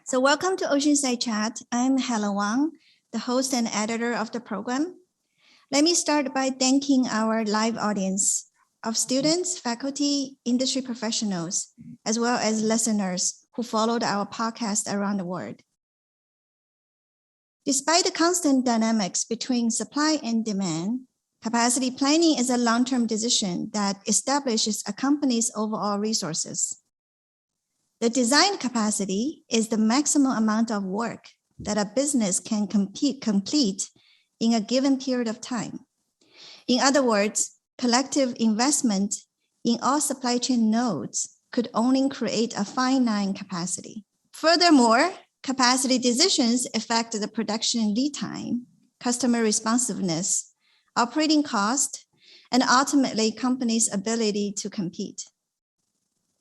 So welcome to Oceanside Chat. I'm Helen Wang, the host and editor of the program. Let me start by thanking our live audience of students, faculty, industry professionals, as well as listeners who followed our podcast around the world. Despite the constant dynamics between supply and demand, capacity planning is a long-term decision that establishes a company's overall resources. The design capacity is the maximum amount of work that a business can complete in a given period of time. In other words, collective investment in all supply chain nodes could only create a finite capacity. Furthermore, capacity decisions affect the production lead time, customer responsiveness, operating cost, and ultimately companies' ability to compete.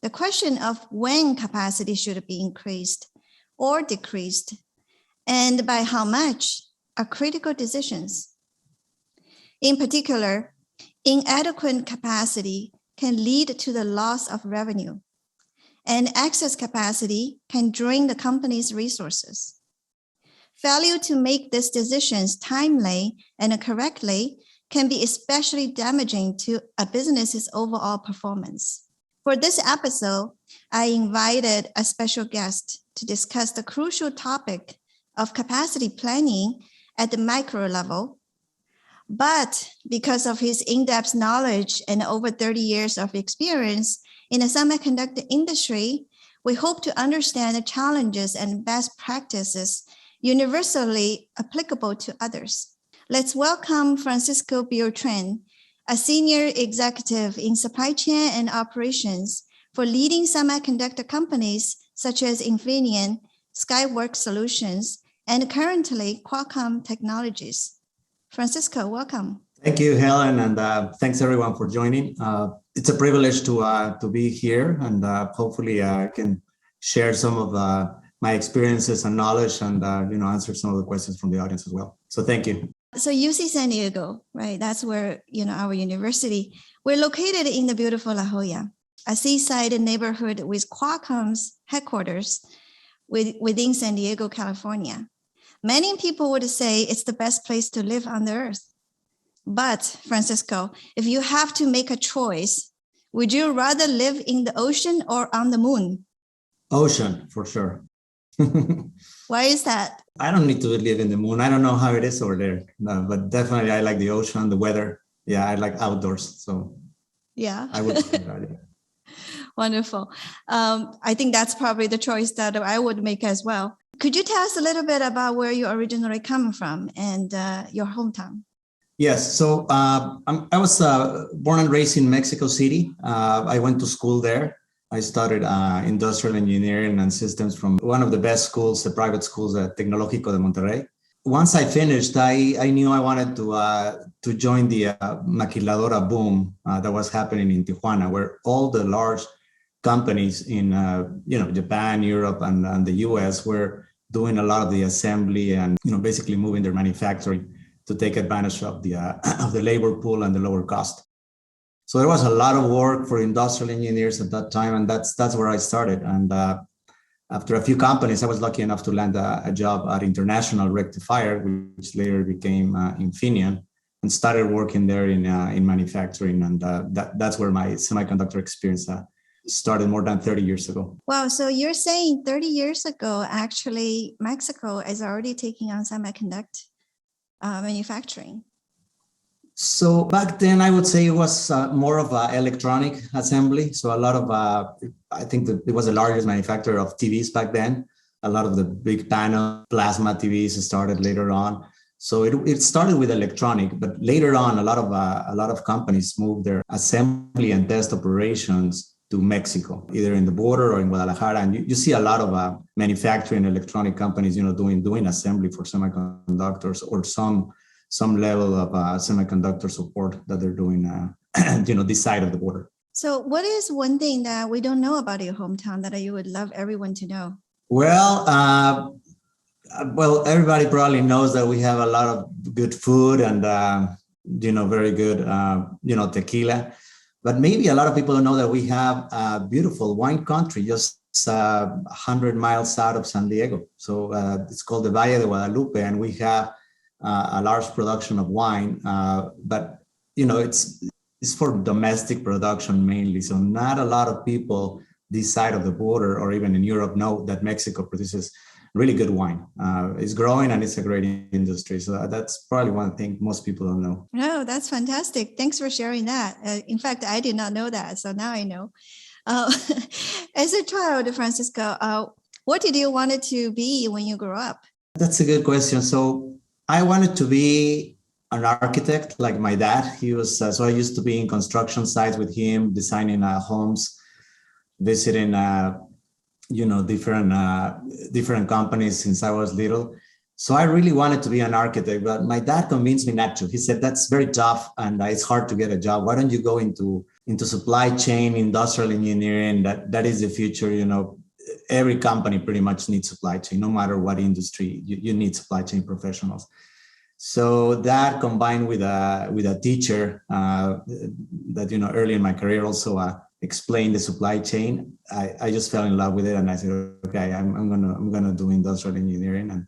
The question of when capacity should be increased or decreased, and by how much, are critical decisions. In particular, inadequate capacity can lead to the loss of revenue, and excess capacity can drain the company's resources. Failure to make these decisions timely and correctly can be especially damaging to a business's overall performance. For this episode, I invited a special guest to discuss the crucial topic of capacity planning at the micro level. But because of his in-depth knowledge and over 30 years of experience in the semiconductor industry, we hope to understand the challenges and best practices universally applicable to others. Let's welcome Francisco Buitron, a senior executive in supply chain and operations for leading semiconductor companies such as Infineon, Skyworks Solutions, and currently Qualcomm Technologists. Francisco, welcome. Thank you, Helen, and thanks everyone for joining. It's a privilege to be here, and hopefully I can share some of my experiences and knowledge, and answer some of the questions from the audience as well. So thank you. So UC San Diego, right? That's where, our university. We're located in the beautiful La Jolla, a seaside neighborhood with Qualcomm's headquarters within San Diego, California. Many people would say it's the best place to live on the earth. But Francisco, if you have to make a choice, would you rather live in the ocean or on the moon? Ocean, for sure. Why is that? I don't need to live in the moon. I don't know how it is over there, but definitely I like the ocean, the weather. Yeah, I like outdoors. So yeah, I would say that. Wonderful. I think that's probably the choice that I would make as well. Could you tell us a little bit about where you originally come from and your hometown? Yes. So I was born and raised in Mexico City. I went to school there. I studied industrial engineering and systems from one of the best schools, the private schools at Technologists de Monterrey. Once I finished, I knew I wanted to join the maquiladora boom that was happening in Tijuana, where all the large companies in Japan, Europe, and the US were doing a lot of the assembly and basically moving their manufacturing to take advantage of the labor pool and the lower cost. So there was a lot of work for industrial engineers at that time, and that's where I started. And after a few companies, I was lucky enough to land a job at International Rectifier, which later became Infineon, and started working there in manufacturing. And that's where my semiconductor experience started more than 30 years ago. Wow. So you're saying 30 years ago, actually, Mexico is already taking on semiconductor manufacturing. So back then, I would say it was more of electronic assembly. So a lot of, I think that it was the largest manufacturer of TVs back then. A lot of the big panel plasma TVs started later on. So it started with electronic, but later on, a lot of companies moved their assembly and test operations to Mexico, either in the border or in Guadalajara. And you see a lot of manufacturing electronic companies, doing assembly for semiconductors or some level of semiconductor support that they're doing, this side of the border. So what is one thing that we don't know about your hometown that you would love everyone to know? Well, everybody probably knows that we have a lot of good food and, very good, tequila. But maybe a lot of people don't know that we have a beautiful wine country just 100 miles out of San Diego. So it's called the Valle de Guadalupe, and we have a large production of wine. But it's for domestic production mainly. So not a lot of people this side of the border or even in Europe know that Mexico produces really good wine. It's growing and it's a great industry. So that's probably one thing most people don't know. No, that's fantastic. Thanks for sharing that. In fact, I did not know that. So now I know. As a child, Francisco, what did you want to be when you grew up? That's a good question. So I wanted to be an architect like my dad. He was, so I used to be in construction sites with him, designing homes, visiting, different companies since I was little. So I really wanted to be an architect, but my dad convinced me not to. He said, that's very tough and it's hard to get a job. Why don't you go into supply chain, industrial engineering? That is the future. Every company pretty much needs supply chain, no matter what industry, you need supply chain professionals. So that combined with a teacher that, early in my career also explained the supply chain, I just fell in love with it. And I said, okay, I'm gonna do industrial engineering. And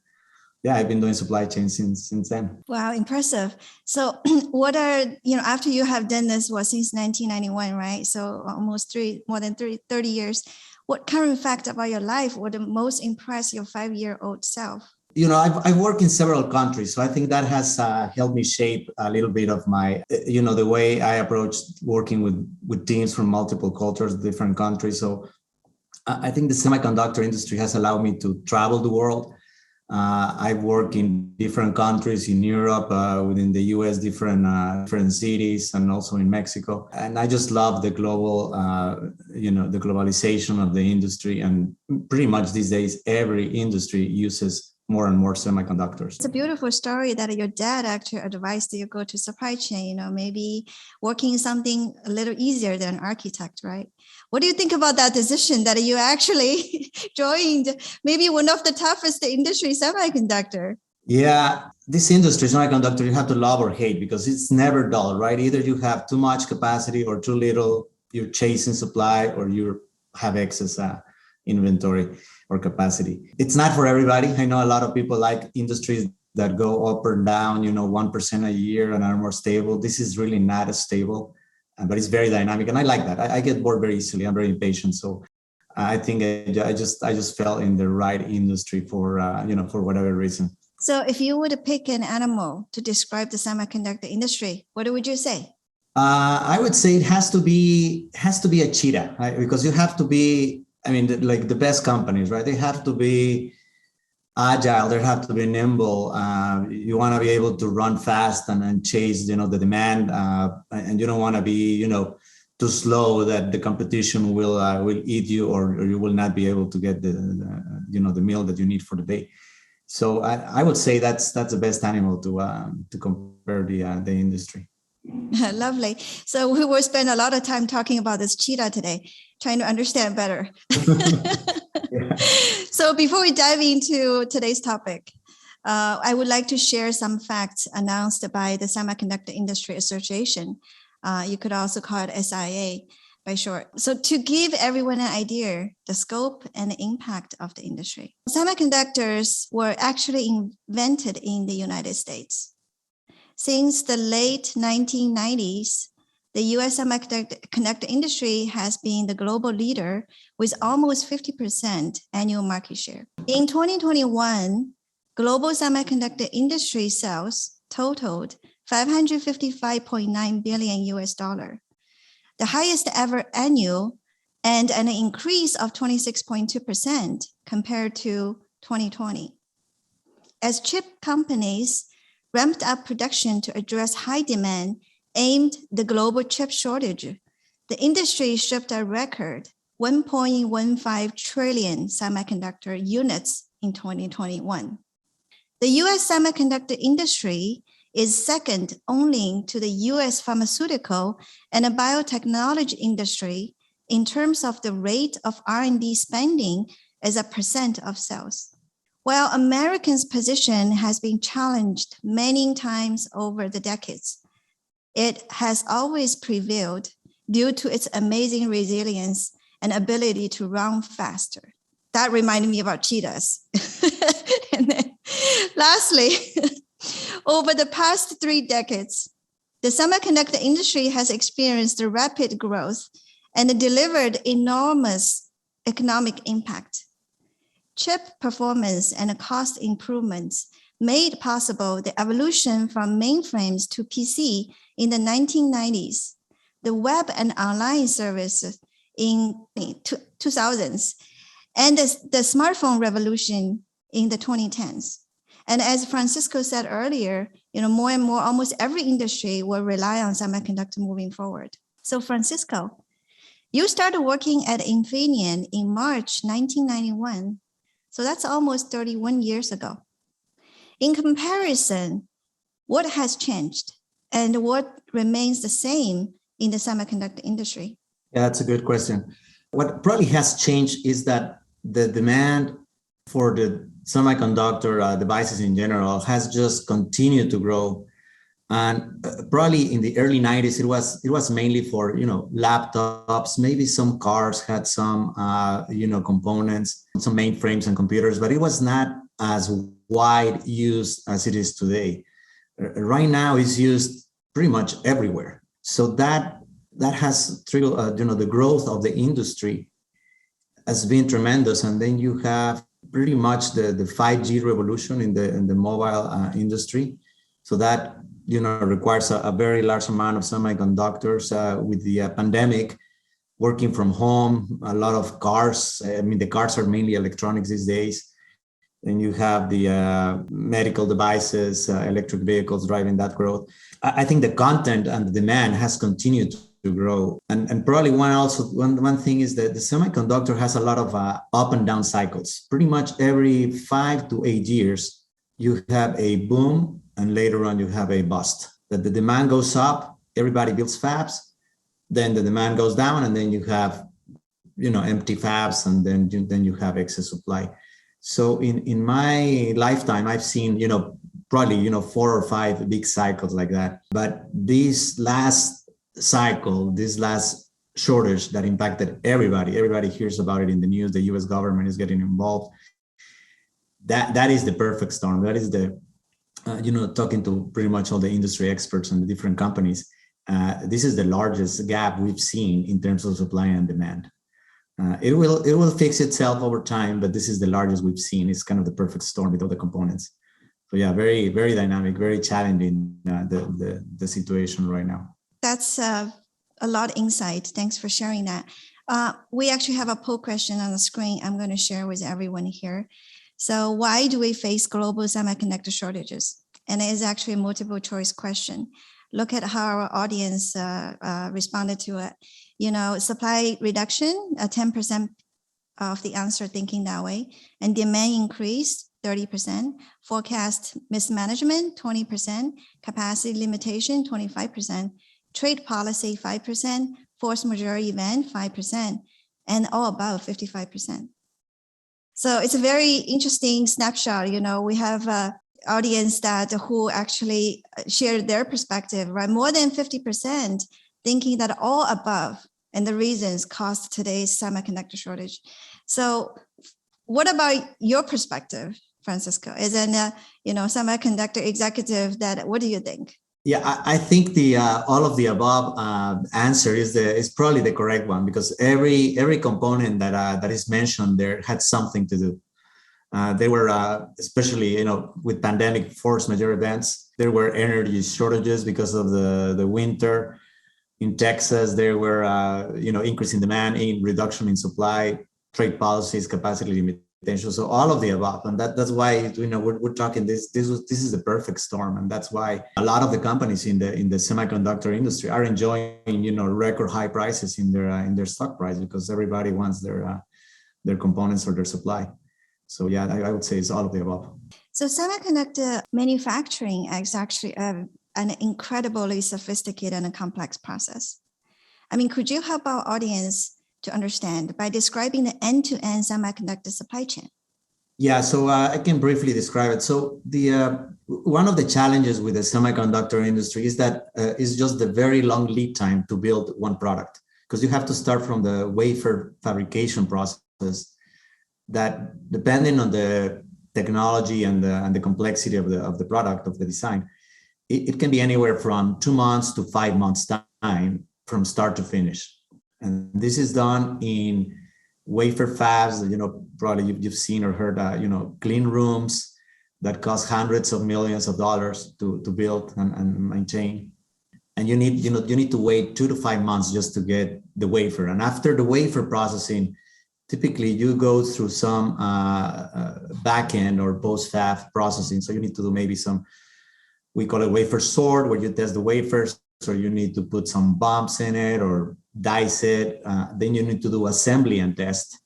yeah, I've been doing supply chain since then. Wow, impressive. So what are, after you have done this, since 1991, right? So almost more than 30 years. What current fact about your life would most impress your 5-year-old self? I've worked in several countries, so I think that has helped me shape a little bit of my, the way I approach working with teams from multiple cultures, different countries. So I think the semiconductor industry has allowed me to travel the world. I've worked in different countries in Europe, within the US, different cities, and also in Mexico. And I just love the global, the globalization of the industry. And pretty much these days, every industry uses more and more semiconductors. It's a beautiful story that your dad actually advised you go to supply chain, maybe working something a little easier than architect, right? What do you think about that decision that you actually joined maybe one of the toughest industry, semiconductor? Yeah, this industry, semiconductor, you have to love or hate because it's never dull, right? Either you have too much capacity or too little, you're chasing supply, or you have excess inventory or capacity. It's not for everybody. I know a lot of people like industries that go up and down, 1% a year and are more stable. This is really not as stable, but it's very dynamic. And I like that. I get bored very easily. I'm very impatient. So I think I just fell in the right industry for whatever reason. So if you were to pick an animal to describe the semiconductor industry, what would you say? I would say it has to be a cheetah, right? Because you have to be, like the best companies, right? They have to be agile. They have to be nimble. You want to be able to run fast and chase, the demand. And you don't want to be, too slow that the competition will eat you, or you will not be able to get the meal that you need for the day. So I would say that's the best animal to compare the industry. Lovely. So we will spend a lot of time talking about this cheetah today, trying to understand better. Yeah. So before we dive into today's topic, I would like to share some facts announced by the Semiconductor Industry Association. You could also call it SIA by short. So to give everyone an idea, the scope and the impact of the industry. Semiconductors were actually invented in the United States. Since the late 1990s, the US semiconductor industry has been the global leader with almost 50% annual market share. In 2021, global semiconductor industry sales totaled $555.9 billion US, the highest ever annual, and an increase of 26.2% compared to 2020. As chip companies ramped up production to address high demand aimed the global chip shortage, the industry shipped a record 1.15 trillion semiconductor units in 2021. The US semiconductor industry is second only to the US pharmaceutical and biotechnology industry in terms of the rate of R&D spending as a percent of sales. While Americans' position has been challenged many times over the decades, it has always prevailed due to its amazing resilience and ability to run faster. That reminded me about cheetahs. And then lastly, over the past 3 decades, the semiconductor industry has experienced rapid growth and delivered enormous economic impact. Chip performance and cost improvements made possible the evolution from mainframes to PC in the 1990s, the web and online services in 2000s, and the smartphone revolution in the 2010s. And as Francisco said earlier, more and more, almost every industry will rely on semiconductor moving forward. So Francisco, you started working at Infineon in March 1991. So that's almost 31 years ago. In comparison, what has changed and what remains the same in the semiconductor industry? Yeah, that's a good question. What probably has changed is that the demand for the semiconductor devices in general has just continued to grow. And probably in the early 90s, it was mainly for, laptops, maybe some cars had some, components, some mainframes and computers, but it was not as wide used as it is today. Right now it's used pretty much everywhere. So that has triggered, the growth of the industry has been tremendous. And then you have pretty much the 5G revolution in the mobile industry. So that, requires a very large amount of semiconductors. With the pandemic, working from home, a lot of cars. The cars are mainly electronics these days. Then you have the medical devices, electric vehicles driving that growth. I think the content and the demand has continued to grow. And probably one thing is that the semiconductor has a lot of up and down cycles. Pretty much every 5 to 8 years, you have a boom, and later on you have a bust. That the demand goes up, everybody builds fabs, then the demand goes down, and then you have, empty fabs, and then you have excess supply. So in my lifetime, I've seen, probably, 4 or 5 big cycles like that. But this last cycle, this last shortage that impacted everybody hears about it in the news, the US government is getting involved. That is the perfect storm. That is the, talking to pretty much all the industry experts and the different companies, this is the largest gap we've seen in terms of supply and demand. It will fix itself over time, but this is the largest we've seen. It's kind of the perfect storm with all the components. So yeah, very, very dynamic, very challenging, the situation right now. That's a lot of insight. Thanks for sharing that. We actually have a poll question on the screen I'm going to share with everyone here. So why do we face global semiconductor shortages? And it is actually a multiple choice question. Look at how our audience responded to it. Supply reduction, 10% of the answer thinking that way, and demand increase, 30%, forecast mismanagement, 20%, capacity limitation, 25%, trade policy, 5%, force majeure event, 5%, and all above, 55%. So it's a very interesting snapshot. We have an audience who actually shared their perspective, right? More than 50% thinking that all above and the reasons caused today's semiconductor shortage. So what about your perspective, Francisco? As an semiconductor executive, what do you think? Yeah, I think the all of the above answer is probably the correct one, because every component that is mentioned there had something to do. There were especially with pandemic force majeure events. There were energy shortages because of the winter in Texas. There were increase in demand, in reduction in supply, trade policies, capacity limitations. So all of the above, and that's why we're talking this is the perfect storm, and that's why a lot of the companies in the semiconductor industry are enjoying record high prices in their stock price, because everybody wants their components or their supply. So yeah, I would say it's all of the above. So semiconductor manufacturing is actually an incredibly sophisticated and a complex process. Could you help our audience to understand by describing the end-to-end semiconductor supply chain? Yeah, so I can briefly describe it. So the one of the challenges with the semiconductor industry is that is just the very long lead time to build one product. because you have to start from the wafer fabrication process that, depending on the technology and the complexity of the product, of the design, it can be anywhere from 2 months to 5 months time from start to finish. And this is done in wafer fabs, probably you've seen or heard, clean rooms that cost hundreds of millions of dollars to build and maintain. And you need to wait 2 to 5 months just to get the wafer. And after the wafer processing, typically you go through some back-end or post-fab processing. So you need to do maybe some, we call it wafer sort, where you test the wafers, or you need to put some bumps in it or dice it. Then you need to do assembly and test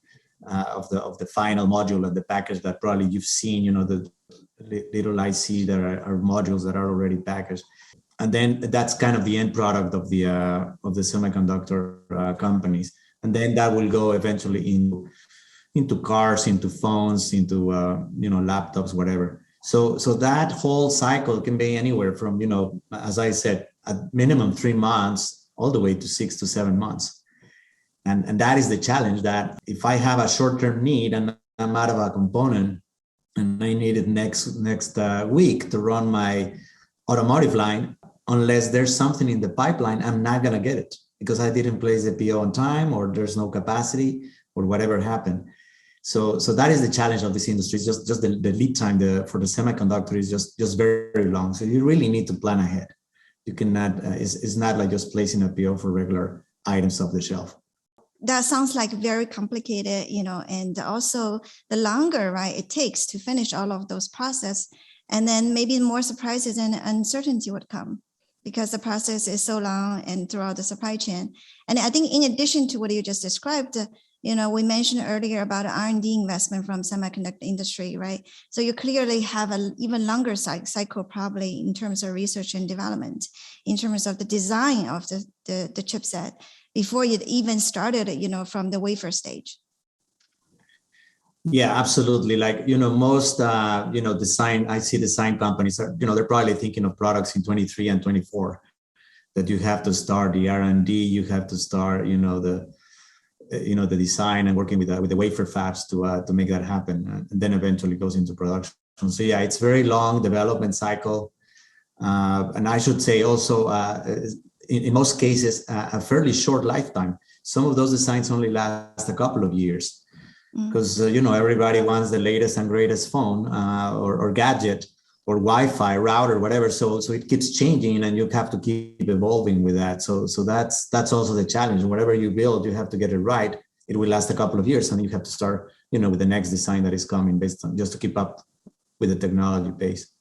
of the final module of the package that probably you've seen, the little IC that are modules that are already packaged. And then that's kind of the end product of the semiconductor companies. And then that will go eventually into cars, into phones, into laptops, whatever. So that whole cycle can be anywhere from, as I said, at minimum 3 months all the way to 6 to 7 months. And that is the challenge, that if I have a short-term need and I'm out of a component and I need it next week to run my automotive line, unless there's something in the pipeline, I'm not going to get it because I didn't place the PO on time, or there's no capacity, or whatever happened. So that is the challenge of this industry. It's just the lead time for the semiconductor is just very, very long. So you really need to plan ahead. You cannot, it's not like just placing a PO for regular items off the shelf. That sounds like very complicated, and also the longer, right, it takes to finish all of those processes, and then maybe more surprises and uncertainty would come because the process is so long and throughout the supply chain. And I think in addition to what you just described, we mentioned earlier about R&D investment from semiconductor industry, right? So you clearly have an even longer cycle probably in terms of research and development, in terms of the design of the chipset before you even started, from the wafer stage. Yeah, absolutely. Like, most, design companies are, they're probably thinking of products in 23 and 24 that you have to start the R&D, you have to start, the design and working with the wafer fabs to make that happen, and then eventually goes into production. So yeah, it's very long development cycle, and I should say also in most cases a fairly short lifetime. Some of those designs only last a couple of years because everybody wants the latest and greatest phone or gadget or Wi-Fi router, whatever. So it keeps changing, and you have to keep evolving with that. So that's also the challenge. Whatever you build, you have to get it right. It will last a couple of years, and you have to start, with the next design that is coming based on just to keep up with the technology pace.